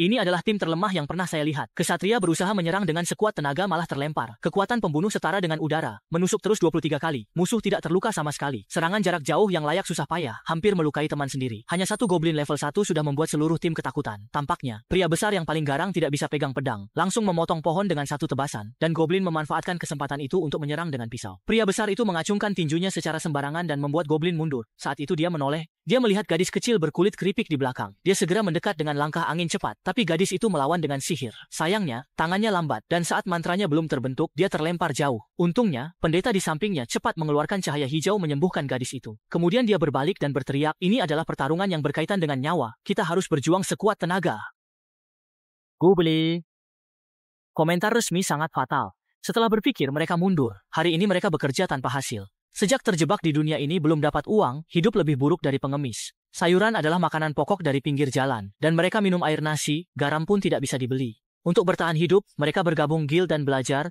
Ini adalah tim terlemah yang pernah saya lihat. Kesatria berusaha menyerang dengan sekuat tenaga malah terlempar. Kekuatan pembunuh setara dengan udara. Menusuk terus 23 kali. Musuh tidak terluka sama sekali. Serangan jarak jauh yang layak susah payah. Hampir melukai teman sendiri. Hanya satu goblin level 1 sudah membuat seluruh tim ketakutan. Tampaknya, pria besar yang paling garang tidak bisa pegang pedang. Langsung memotong pohon dengan satu tebasan. Dan goblin memanfaatkan kesempatan itu untuk menyerang dengan pisau. Pria besar itu mengacungkan tinjunya secara sembarangan dan membuat goblin mundur. Saat itu dia menoleh. Dia melihat gadis kecil berkulit keripik di belakang. Dia segera mendekat dengan langkah angin cepat, tapi gadis itu melawan dengan sihir. Sayangnya, tangannya lambat, dan saat mantranya belum terbentuk, dia terlempar jauh. Untungnya, pendeta di sampingnya cepat mengeluarkan cahaya hijau menyembuhkan gadis itu. Kemudian dia berbalik dan berteriak, ini adalah pertarungan yang berkaitan dengan nyawa. Kita harus berjuang sekuat tenaga. Goblin. Komentar resmi sangat fatal. Setelah berpikir, mereka mundur. Hari ini mereka bekerja tanpa hasil. Sejak terjebak di dunia ini belum dapat uang, hidup lebih buruk dari pengemis. Sayuran adalah makanan pokok dari pinggir jalan, dan mereka minum air nasi, garam pun tidak bisa dibeli. Untuk bertahan hidup, mereka bergabung guild dan belajar.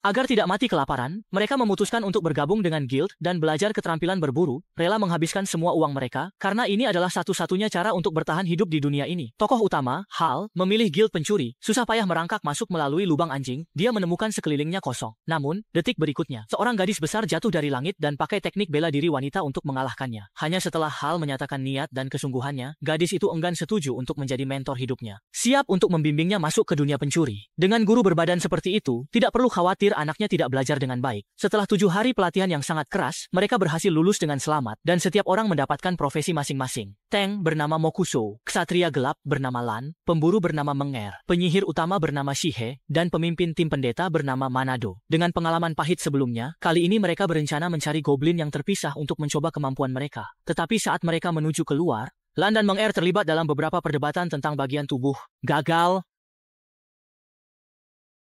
Agar tidak mati kelaparan, mereka memutuskan untuk bergabung dengan guild dan belajar keterampilan berburu, rela menghabiskan semua uang mereka, karena ini adalah satu-satunya cara untuk bertahan hidup di dunia ini. Tokoh utama, Hal, memilih guild pencuri, susah payah merangkak masuk melalui lubang anjing, dia menemukan sekelilingnya kosong. Namun, detik berikutnya, seorang gadis besar jatuh dari langit dan pakai teknik bela diri wanita untuk mengalahkannya. Hanya setelah Hal menyatakan niat dan kesungguhannya, gadis itu enggan setuju untuk menjadi mentor hidupnya. Siap untuk membimbingnya masuk ke dunia pencuri. Dengan guru berbadan seperti itu, tidak perlu khawatir anaknya tidak belajar dengan baik. Setelah 7 hari pelatihan yang sangat keras, mereka berhasil lulus dengan selamat, dan setiap orang mendapatkan profesi masing-masing. Tank bernama Mokuso, ksatria gelap bernama Lan, pemburu bernama Menger, penyihir utama bernama Shihe, dan pemimpin tim pendeta bernama Manado. Dengan pengalaman pahit sebelumnya, kali ini mereka berencana mencari goblin yang terpisah untuk mencoba kemampuan mereka. Tetapi saat mereka menuju keluar, Lan dan Menger terlibat dalam beberapa perdebatan tentang bagian tubuh. Gagal.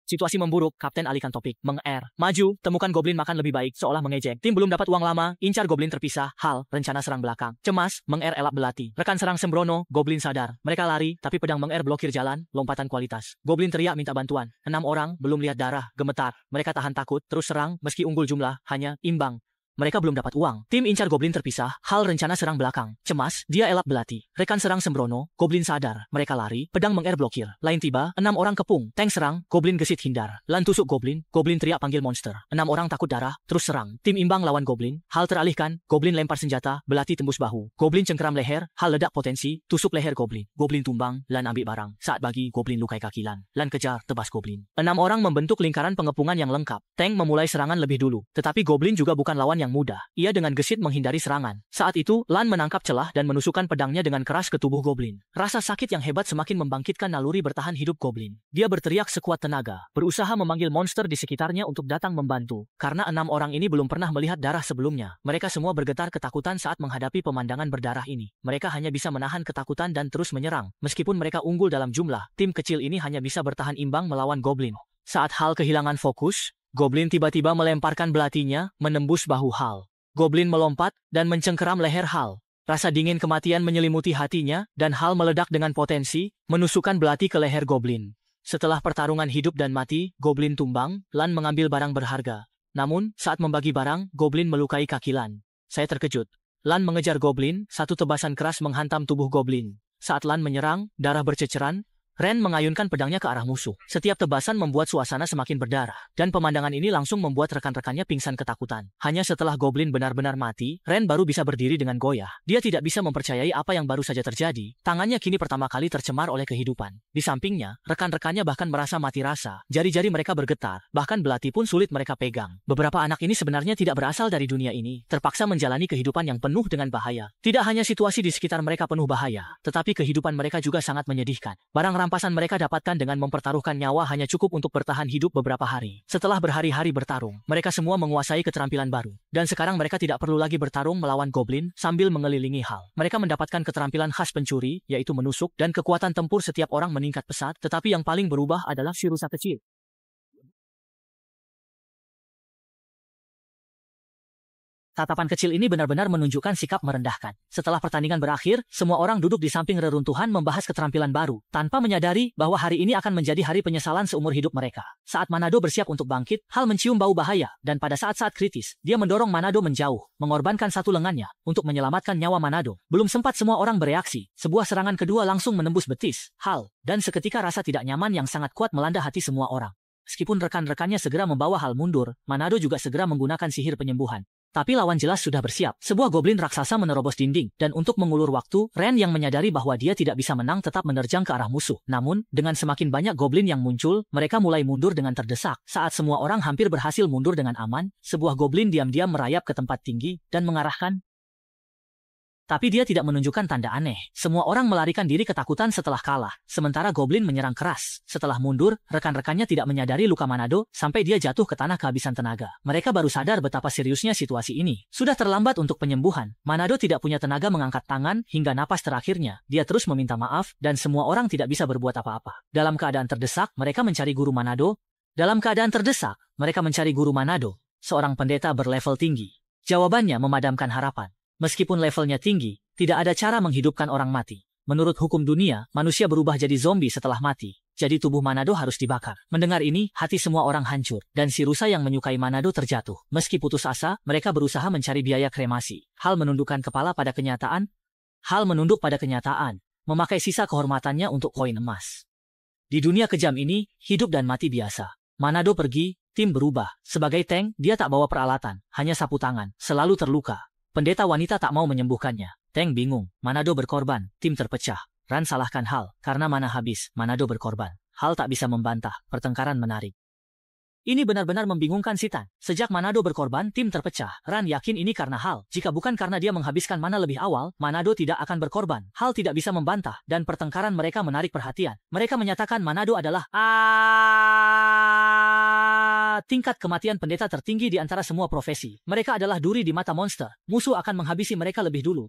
Situasi memburuk, Kapten alihkan topik. Menger, maju, temukan goblin makan lebih baik, seolah mengejek. Tim belum dapat uang lama, incar goblin terpisah. Hal, rencana serang belakang. Cemas, Menger elap belati. Rekan serang sembrono, goblin sadar. Mereka lari, tapi pedang Menger blokir jalan, lompatan kualitas. Goblin teriak minta bantuan. 6 orang, belum lihat darah, gemetar. Mereka tahan takut, terus serang, meski unggul jumlah, hanya imbang. Mereka belum dapat uang. Tim incar goblin terpisah, Hal rencana serang belakang. Cemas, dia elap belati. Rekan serang sembrono, goblin sadar. Mereka lari, pedang Menger blokir. Lain tiba, 6 orang kepung. Tank serang, goblin gesit hindar. Lan tusuk goblin teriak panggil monster. 6 orang takut darah, terus serang. Tim imbang lawan goblin, Hal teralihkan, goblin lempar senjata, belati tembus bahu. Goblin cengkeram leher, Hal ledak potensi, tusuk leher goblin. Goblin tumbang, Lan ambil barang. Saat bagi, goblin lukai kaki Lan. Lan kejar, tebas goblin. 6 orang membentuk lingkaran pengepungan yang lengkap. Tank memulai serangan lebih dulu. Tetapi goblin juga bukan lawan yang mudah. Ia dengan gesit menghindari serangan. Saat itu, Lan menangkap celah dan menusukkan pedangnya dengan keras ke tubuh goblin. Rasa sakit yang hebat semakin membangkitkan naluri bertahan hidup goblin. Dia berteriak sekuat tenaga, berusaha memanggil monster di sekitarnya untuk datang membantu. Karena 6 orang ini belum pernah melihat darah sebelumnya, mereka semua bergetar ketakutan saat menghadapi pemandangan berdarah ini. Mereka hanya bisa menahan ketakutan dan terus menyerang. Meskipun mereka unggul dalam jumlah, tim kecil ini hanya bisa bertahan imbang melawan goblin. Saat Hal kehilangan fokus, goblin tiba-tiba melemparkan belatinya, menembus bahu Hal. Goblin melompat dan mencengkeram leher Hal. Rasa dingin kematian menyelimuti hatinya, dan Hal meledak dengan potensi, menusukkan belati ke leher goblin. Setelah pertarungan hidup dan mati, goblin tumbang, Lan mengambil barang berharga. Namun, saat membagi barang, goblin melukai kaki Lan. Saya terkejut. Lan mengejar goblin, satu tebasan keras menghantam tubuh goblin. Saat Lan menyerang, darah berceceran, Ren mengayunkan pedangnya ke arah musuh. Setiap tebasan membuat suasana semakin berdarah, dan pemandangan ini langsung membuat rekan-rekannya pingsan ketakutan. Hanya setelah goblin benar-benar mati, Ren baru bisa berdiri dengan goyah. Dia tidak bisa mempercayai apa yang baru saja terjadi. Tangannya kini pertama kali tercemar oleh kehidupan. Di sampingnya, rekan-rekannya bahkan merasa mati rasa. Jari-jari mereka bergetar, bahkan belati pun sulit mereka pegang. Beberapa anak ini sebenarnya tidak berasal dari dunia ini, terpaksa menjalani kehidupan yang penuh dengan bahaya. Tidak hanya situasi di sekitar mereka penuh bahaya, tetapi kehidupan mereka juga sangat menyedihkan. Barang rampasan mereka dapatkan dengan mempertaruhkan nyawa hanya cukup untuk bertahan hidup beberapa hari. Setelah berhari-hari bertarung, mereka semua menguasai keterampilan baru. Dan sekarang mereka tidak perlu lagi bertarung melawan goblin sambil mengelilingi Hal. Mereka mendapatkan keterampilan khas pencuri, yaitu menusuk, dan kekuatan tempur setiap orang meningkat pesat, tetapi yang paling berubah adalah si rusa kecil. Tatapan kecil ini benar-benar menunjukkan sikap merendahkan. Setelah pertandingan berakhir, semua orang duduk di samping reruntuhan membahas keterampilan baru, tanpa menyadari bahwa hari ini akan menjadi hari penyesalan seumur hidup mereka. Saat Manado bersiap untuk bangkit, Hal mencium bau bahaya, dan pada saat-saat kritis, dia mendorong Manado menjauh, mengorbankan satu lengannya, untuk menyelamatkan nyawa Manado. Belum sempat semua orang bereaksi, sebuah serangan kedua langsung menembus betis Hal, dan seketika rasa tidak nyaman yang sangat kuat melanda hati semua orang. Meskipun rekan-rekannya segera membawa Hal mundur, Manado juga segera menggunakan sihir penyembuhan. Tapi lawan jelas sudah bersiap. Sebuah goblin raksasa menerobos dinding, dan untuk mengulur waktu, Ren yang menyadari bahwa dia tidak bisa menang tetap menerjang ke arah musuh. Namun, dengan semakin banyak goblin yang muncul, mereka mulai mundur dengan terdesak. Saat semua orang hampir berhasil mundur dengan aman, sebuah goblin diam-diam merayap ke tempat tinggi, dan mengarahkan. Tapi dia tidak menunjukkan tanda aneh. Semua orang melarikan diri ketakutan setelah kalah. Sementara goblin menyerang keras. Setelah mundur, rekan-rekannya tidak menyadari luka Manado sampai dia jatuh ke tanah kehabisan tenaga. Mereka baru sadar betapa seriusnya situasi ini. Sudah terlambat untuk penyembuhan. Manado tidak punya tenaga mengangkat tangan hingga napas terakhirnya. Dia terus meminta maaf dan semua orang tidak bisa berbuat apa-apa. Dalam keadaan terdesak, mereka mencari guru Manado. Seorang pendeta berlevel tinggi. Jawabannya memadamkan harapan. Meskipun levelnya tinggi, tidak ada cara menghidupkan orang mati. Menurut hukum dunia, manusia berubah jadi zombie setelah mati. Jadi tubuh Manado harus dibakar. Mendengar ini, hati semua orang hancur. Dan si rusa yang menyukai Manado terjatuh. Meski putus asa, mereka berusaha mencari biaya kremasi. Hal menunduk pada kenyataan. Memakai sisa kehormatannya untuk koin emas. Di dunia kejam ini, hidup dan mati biasa. Manado pergi, tim berubah. Sebagai tank, dia tak bawa peralatan. Hanya sapu tangan. Selalu terluka. Pendeta wanita tak mau menyembuhkannya. Tank bingung. Manado berkorban. Tim terpecah. Ran salahkan Hal. Karena mana habis, Manado berkorban. Hal tak bisa membantah. Pertengkaran menarik. Ini benar-benar membingungkan si Tan. Sejak Manado berkorban, tim terpecah. Ran yakin ini karena Hal. Jika bukan karena dia menghabiskan mana lebih awal, Manado tidak akan berkorban. Hal tidak bisa membantah. Dan pertengkaran mereka menarik perhatian. Mereka menyatakan Manado adalah tingkat kematian pendeta tertinggi di antara semua profesi. Mereka adalah duri di mata monster. Musuh akan menghabisi mereka lebih dulu.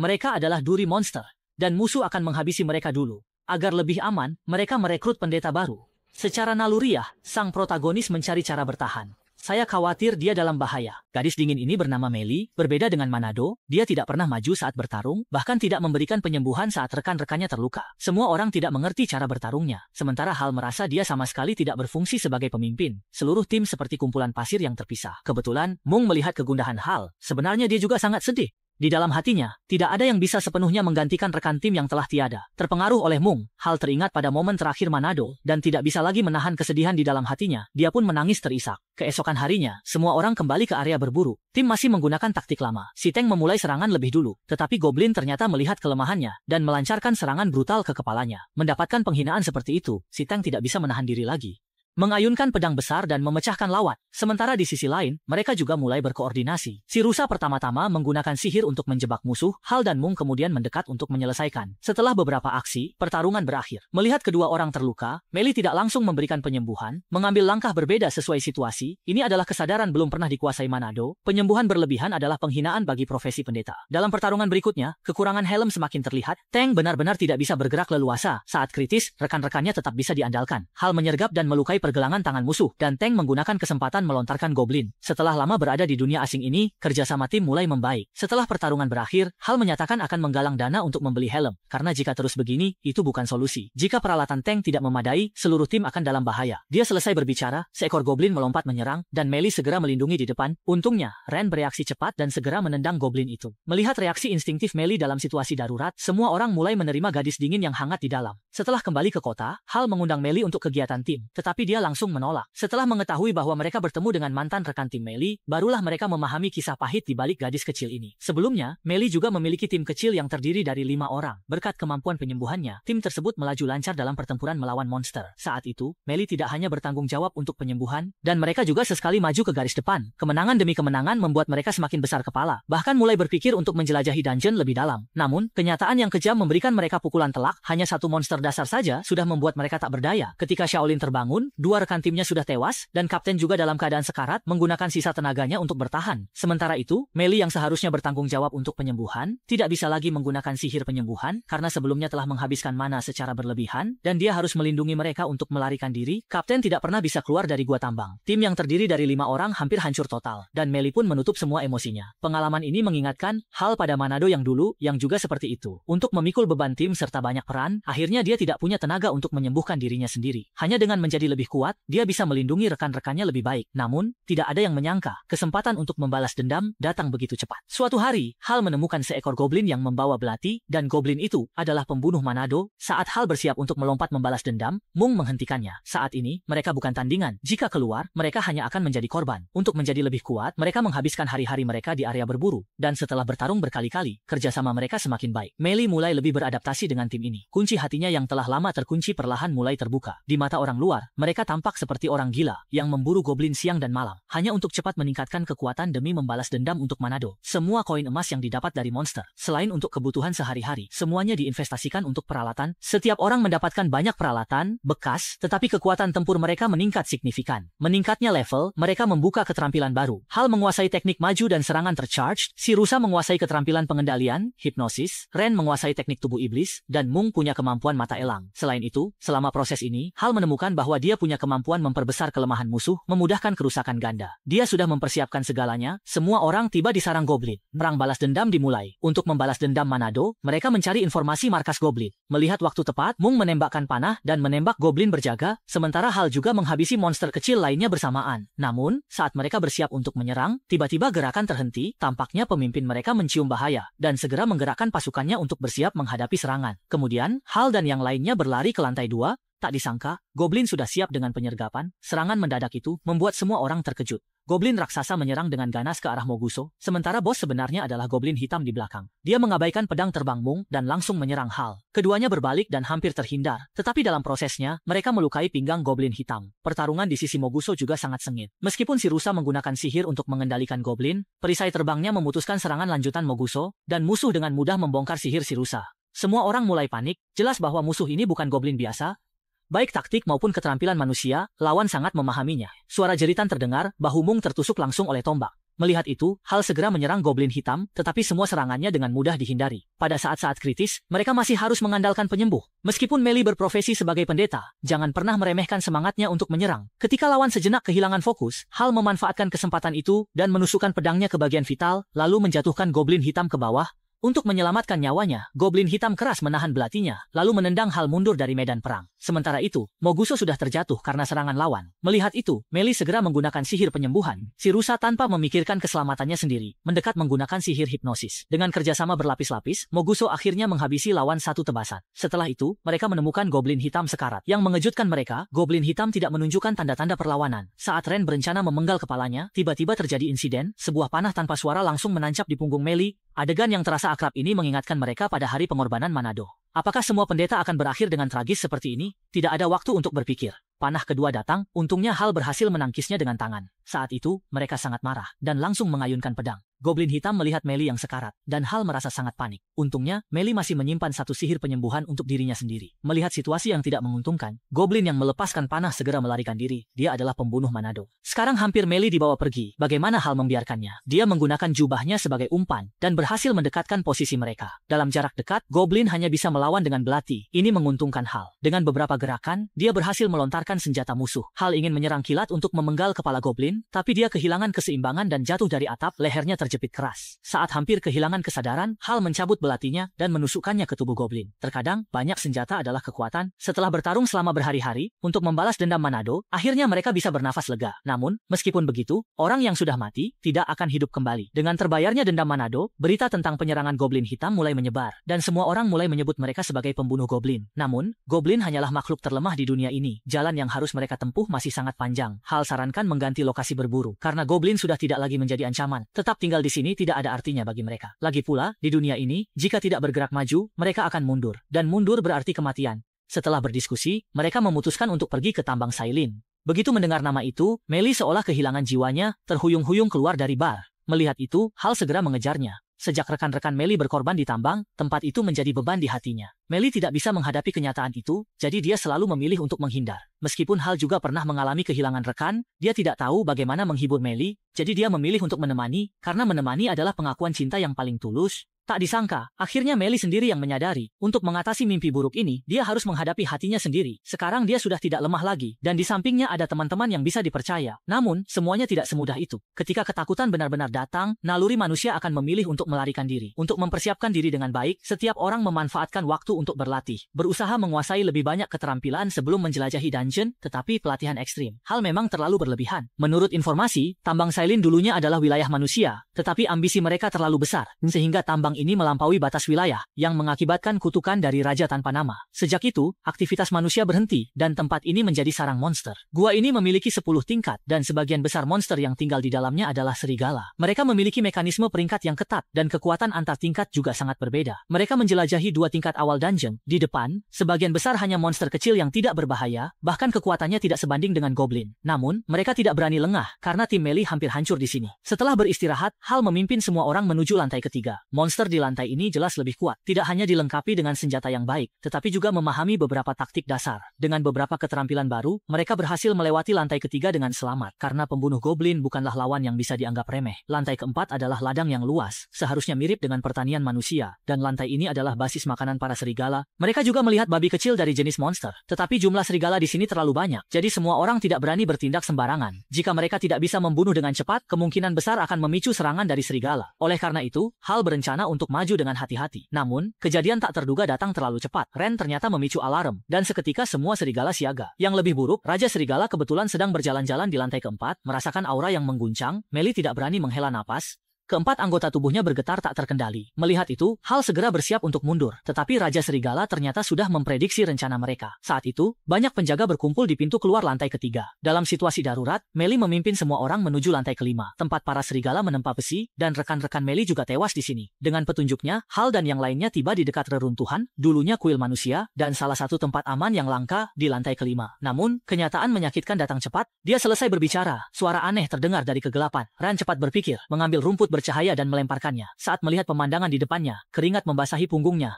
Mereka adalah duri monster. Dan musuh akan menghabisi mereka dulu. Agar lebih aman, mereka merekrut pendeta baru. Secara naluriah, sang protagonis mencari cara bertahan. Saya khawatir dia dalam bahaya. Gadis dingin ini bernama Meli, berbeda dengan Manado, dia tidak pernah maju saat bertarung, bahkan tidak memberikan penyembuhan saat rekan-rekannya terluka. Semua orang tidak mengerti cara bertarungnya, sementara Hal merasa dia sama sekali tidak berfungsi sebagai pemimpin. Seluruh tim seperti kumpulan pasir yang terpisah. Kebetulan, Mung melihat kegundahan Hal. Sebenarnya dia juga sangat sedih. Di dalam hatinya, tidak ada yang bisa sepenuhnya menggantikan rekan tim yang telah tiada. Terpengaruh oleh Mung, Hal teringat pada momen terakhir Manado, dan tidak bisa lagi menahan kesedihan di dalam hatinya. Dia pun menangis terisak. Keesokan harinya, semua orang kembali ke area berburu. Tim masih menggunakan taktik lama. Si Tank memulai serangan lebih dulu, tetapi Goblin ternyata melihat kelemahannya, dan melancarkan serangan brutal ke kepalanya. Mendapatkan penghinaan seperti itu, si Tank tidak bisa menahan diri lagi. Mengayunkan pedang besar dan memecahkan lawan. Sementara di sisi lain, mereka juga mulai berkoordinasi. Si rusa pertama-tama menggunakan sihir untuk menjebak musuh, Hal dan Mung kemudian mendekat untuk menyelesaikan. Setelah beberapa aksi, pertarungan berakhir. Melihat kedua orang terluka, Meli tidak langsung memberikan penyembuhan, mengambil langkah berbeda sesuai situasi. Ini adalah kesadaran belum pernah dikuasai Manado. Penyembuhan berlebihan adalah penghinaan bagi profesi pendeta. Dalam pertarungan berikutnya, kekurangan helm semakin terlihat. Tank benar-benar tidak bisa bergerak leluasa. Saat kritis, rekan-rekannya tetap bisa diandalkan. Hal menyergap dan melukai pergelangan tangan musuh, dan Tank menggunakan kesempatan melontarkan Goblin. Setelah lama berada di dunia asing ini, kerjasama tim mulai membaik. Setelah pertarungan berakhir, Hal menyatakan akan menggalang dana untuk membeli helm, karena jika terus begini, itu bukan solusi. Jika peralatan Tank tidak memadai, seluruh tim akan dalam bahaya. Dia selesai berbicara, seekor Goblin melompat menyerang, dan Meli segera melindungi di depan. Untungnya, Ren bereaksi cepat dan segera menendang Goblin itu. Melihat reaksi instingtif Meli dalam situasi darurat, semua orang mulai menerima gadis dingin yang hangat di dalam. Setelah kembali ke kota, Hal mengundang Meli untuk kegiatan tim, tetapi dia langsung menolak. Setelah mengetahui bahwa mereka bertemu dengan mantan rekan tim Meli, barulah mereka memahami kisah pahit di balik gadis kecil ini. Sebelumnya, Meli juga memiliki tim kecil yang terdiri dari 5 orang. Berkat kemampuan penyembuhannya, tim tersebut melaju lancar dalam pertempuran melawan monster. Saat itu, Meli tidak hanya bertanggung jawab untuk penyembuhan, dan mereka juga sesekali maju ke garis depan. Kemenangan demi kemenangan membuat mereka semakin besar kepala, bahkan mulai berpikir untuk menjelajahi dungeon lebih dalam. Namun, kenyataan yang kejam memberikan mereka pukulan telak, hanya satu monster dasar saja sudah membuat mereka tak berdaya. Ketika Shaolin terbangun, dua rekan timnya sudah tewas, dan kapten juga dalam keadaan sekarat menggunakan sisa tenaganya untuk bertahan. Sementara itu, Mei yang seharusnya bertanggung jawab untuk penyembuhan, tidak bisa lagi menggunakan sihir penyembuhan karena sebelumnya telah menghabiskan mana secara berlebihan, dan dia harus melindungi mereka untuk melarikan diri. Kapten tidak pernah bisa keluar dari gua tambang. Tim yang terdiri dari 5 orang hampir hancur total, dan Mei pun menutup semua emosinya. Pengalaman ini mengingatkan hal pada Manado yang dulu, yang juga seperti itu. Untuk memikul beban tim serta banyak peran, akhirnya dia tidak punya tenaga untuk menyembuhkan dirinya sendiri. Hanya dengan menjadi lebih kuat, dia bisa melindungi rekan-rekannya lebih baik. Namun, tidak ada yang menyangka, kesempatan untuk membalas dendam datang begitu cepat. Suatu hari, Hal menemukan seekor goblin yang membawa belati, dan goblin itu adalah pembunuh Manado. Saat Hal bersiap untuk melompat membalas dendam, Mung menghentikannya. Saat ini, mereka bukan tandingan. Jika keluar, mereka hanya akan menjadi korban. Untuk menjadi lebih kuat, mereka menghabiskan hari-hari mereka di area berburu. Dan setelah bertarung berkali-kali, kerjasama mereka semakin baik. Mei mulai lebih beradaptasi dengan tim ini. Kunci hatinya yang telah lama terkunci perlahan mulai terbuka. Di mata orang luar, mereka tampak seperti orang gila yang memburu goblin siang dan malam, hanya untuk cepat meningkatkan kekuatan demi membalas dendam untuk Manado. Semua koin emas yang didapat dari monster, selain untuk kebutuhan sehari-hari, semuanya diinvestasikan untuk peralatan. Setiap orang mendapatkan banyak peralatan bekas, tetapi kekuatan tempur mereka meningkat signifikan. Meningkatnya level, mereka membuka keterampilan baru. Hal menguasai teknik maju dan serangan tercharged, si Rusa menguasai keterampilan pengendalian, hipnosis, Ren menguasai teknik tubuh iblis, dan Mung punya kemampuan mata elang. Selain itu, selama proses ini, Hal menemukan bahwa dia punya kemampuan memperbesar kelemahan musuh, memudahkan kerusakan ganda. Dia sudah mempersiapkan segalanya, semua orang tiba di sarang goblin. Perang balas dendam dimulai. Untuk membalas dendam Manado, mereka mencari informasi markas goblin. Melihat waktu tepat, Mung menembakkan panah dan menembak goblin berjaga, sementara Hal juga menghabisi monster kecil lainnya bersamaan. Namun, saat mereka bersiap untuk menyerang, tiba-tiba gerakan terhenti, tampaknya pemimpin mereka mencium bahaya, dan segera menggerakkan pasukannya untuk bersiap menghadapi serangan. Kemudian, Hal dan yang lainnya berlari ke lantai 2, tak disangka, goblin sudah siap dengan penyergapan. Serangan mendadak itu membuat semua orang terkejut. Goblin raksasa menyerang dengan ganas ke arah Moguso, sementara bos sebenarnya adalah goblin hitam di belakang. Dia mengabaikan pedang terbang Mung dan langsung menyerang Hal. Keduanya berbalik dan hampir terhindar, tetapi dalam prosesnya, mereka melukai pinggang goblin hitam. Pertarungan di sisi Moguso juga sangat sengit. Meskipun si Rusa menggunakan sihir untuk mengendalikan goblin, perisai terbangnya memutuskan serangan lanjutan Moguso, dan musuh dengan mudah membongkar sihir si Rusa. Semua orang mulai panik, jelas bahwa musuh ini bukan goblin biasa. Baik taktik maupun keterampilan manusia, lawan sangat memahaminya. Suara jeritan terdengar, bahu Mung tertusuk langsung oleh tombak. Melihat itu, Hal segera menyerang goblin hitam, tetapi semua serangannya dengan mudah dihindari. Pada saat-saat kritis, mereka masih harus mengandalkan penyembuh. Meskipun Mei berprofesi sebagai pendeta, jangan pernah meremehkan semangatnya untuk menyerang. Ketika lawan sejenak kehilangan fokus, Hal memanfaatkan kesempatan itu dan menusukkan pedangnya ke bagian vital, lalu menjatuhkan goblin hitam ke bawah. Untuk menyelamatkan nyawanya, goblin hitam keras menahan belatinya, lalu menendang Hal mundur dari medan perang. Sementara itu, Moguso sudah terjatuh karena serangan lawan. Melihat itu, Mei segera menggunakan sihir penyembuhan. Si Rusa tanpa memikirkan keselamatannya sendiri, mendekat menggunakan sihir hipnosis. Dengan kerjasama berlapis-lapis, Moguso akhirnya menghabisi lawan satu tebasan. Setelah itu, mereka menemukan goblin hitam sekarat. Yang mengejutkan mereka, goblin hitam tidak menunjukkan tanda-tanda perlawanan. Saat Ren berencana memenggal kepalanya, tiba-tiba terjadi insiden, sebuah panah tanpa suara langsung menancap di punggung Mei. Adegan yang terasa akrab ini mengingatkan mereka pada hari pengorbanan Manado. Apakah semua pendeta akan berakhir dengan tragis seperti ini? Tidak ada waktu untuk berpikir. Panah kedua datang, untungnya Hal berhasil menangkisnya dengan tangan. Saat itu, mereka sangat marah, dan langsung mengayunkan pedang. Goblin hitam melihat Mei yang sekarat, dan Hal merasa sangat panik. Untungnya, Mei masih menyimpan satu sihir penyembuhan untuk dirinya sendiri. Melihat situasi yang tidak menguntungkan, goblin yang melepaskan panah segera melarikan diri. Dia adalah pembunuh Manado. Sekarang hampir Mei dibawa pergi. Bagaimana Hal membiarkannya? Dia menggunakan jubahnya sebagai umpan, dan berhasil mendekatkan posisi mereka. Dalam jarak dekat, goblin hanya bisa melawan dengan belati. Ini menguntungkan Hal. Dengan beberapa gerakan, dia berhasil melontarkan senjata musuh. Hal ingin menyerang kilat untuk memenggal kepala goblin, tapi dia kehilangan keseimbangan dan jatuh dari atap, lehernya terjepit keras. Saat hampir kehilangan kesadaran, Hal mencabut belatinya dan menusukkannya ke tubuh goblin. Terkadang, banyak senjata adalah kekuatan. Setelah bertarung selama berhari-hari, untuk membalas dendam Manado, akhirnya mereka bisa bernafas lega. Namun, meskipun begitu, orang yang sudah mati, tidak akan hidup kembali. Dengan terbayarnya dendam Manado, berita tentang penyerangan goblin hitam mulai menyebar, dan semua orang mulai menyebut mereka sebagai pembunuh goblin. Namun, goblin hanyalah makhluk terlemah di dunia ini. Jalan yang harus mereka tempuh masih sangat panjang. Hal sarankan mengganti lokasi berburu, karena goblin sudah tidak lagi menjadi ancaman. Tetap tinggal di sini tidak ada artinya bagi mereka. Lagi pula, di dunia ini, jika tidak bergerak maju, mereka akan mundur. Dan mundur berarti kematian. Setelah berdiskusi, mereka memutuskan untuk pergi ke tambang Sailin. Begitu mendengar nama itu, Mei seolah kehilangan jiwanya, terhuyung-huyung keluar dari bar. Melihat itu, Hal segera mengejarnya. Sejak rekan-rekan Meli berkorban di tambang, tempat itu menjadi beban di hatinya. Meli tidak bisa menghadapi kenyataan itu, jadi dia selalu memilih untuk menghindar. Meskipun Hal juga pernah mengalami kehilangan rekan, dia tidak tahu bagaimana menghibur Meli, jadi dia memilih untuk menemani, karena menemani adalah pengakuan cinta yang paling tulus. Tak disangka, akhirnya Meli sendiri yang menyadari, untuk mengatasi mimpi buruk ini, dia harus menghadapi hatinya sendiri. Sekarang dia sudah tidak lemah lagi, dan di sampingnya ada teman-teman yang bisa dipercaya. Namun, semuanya tidak semudah itu. Ketika ketakutan benar-benar datang, naluri manusia akan memilih untuk melarikan diri. Untuk mempersiapkan diri dengan baik, setiap orang memanfaatkan waktu untuk berlatih, berusaha menguasai lebih banyak keterampilan sebelum menjelajahi dungeon, tetapi pelatihan ekstrim. Hal memang terlalu berlebihan. Menurut informasi, tambang Sailin dulunya adalah wilayah manusia, tetapi ambisi mereka terlalu besar, sehingga tambang ini melampaui batas wilayah, yang mengakibatkan kutukan dari Raja Tanpa Nama. Sejak itu, aktivitas manusia berhenti, dan tempat ini menjadi sarang monster. Gua ini memiliki 10 tingkat, dan sebagian besar monster yang tinggal di dalamnya adalah serigala. Mereka memiliki mekanisme peringkat yang ketat, dan kekuatan antar tingkat juga sangat berbeda. Mereka menjelajahi 2 tingkat awal dungeon. Di depan, sebagian besar hanya monster kecil yang tidak berbahaya, bahkan kekuatannya tidak sebanding dengan goblin. Namun, mereka tidak berani lengah, karena tim Meli hampir hancur di sini. Setelah beristirahat, Hal memimpin semua orang menuju lantai ketiga. Monster di lantai ini jelas lebih kuat, tidak hanya dilengkapi dengan senjata yang baik, tetapi juga memahami beberapa taktik dasar. Dengan beberapa keterampilan baru, mereka berhasil melewati lantai ketiga dengan selamat, karena pembunuh goblin bukanlah lawan yang bisa dianggap remeh. Lantai keempat adalah ladang yang luas, seharusnya mirip dengan pertanian manusia, dan lantai ini adalah basis makanan para serigala. Mereka juga melihat babi kecil dari jenis monster, tetapi jumlah serigala di sini terlalu banyak, jadi semua orang tidak berani bertindak sembarangan. Jika mereka tidak bisa membunuh dengan cepat, kemungkinan besar akan memicu serangan dari serigala. Oleh karena itu, Hal berencana untuk maju dengan hati-hati. Namun, kejadian tak terduga datang terlalu cepat. Ren ternyata memicu alarm, dan seketika semua serigala siaga. Yang lebih buruk, Raja Serigala kebetulan sedang berjalan-jalan di lantai keempat, merasakan aura yang mengguncang. Meli tidak berani menghela napas. Keempat anggota tubuhnya bergetar tak terkendali. Melihat itu, Hal segera bersiap untuk mundur. Tetapi Raja Serigala ternyata sudah memprediksi rencana mereka. Saat itu, banyak penjaga berkumpul di pintu keluar lantai ketiga. Dalam situasi darurat, Meli memimpin semua orang menuju lantai kelima, tempat para serigala menempa besi, dan rekan-rekan Meli juga tewas di sini. Dengan petunjuknya, Hal dan yang lainnya tiba di dekat reruntuhan, dulunya kuil manusia, dan salah satu tempat aman yang langka di lantai kelima. Namun, kenyataan menyakitkan datang cepat. Dia selesai berbicara, suara aneh terdengar dari kegelapan. Ren cepat berpikir, mengambil rumput bercahaya dan melemparkannya. Saat melihat pemandangan di depannya, keringat membasahi punggungnya.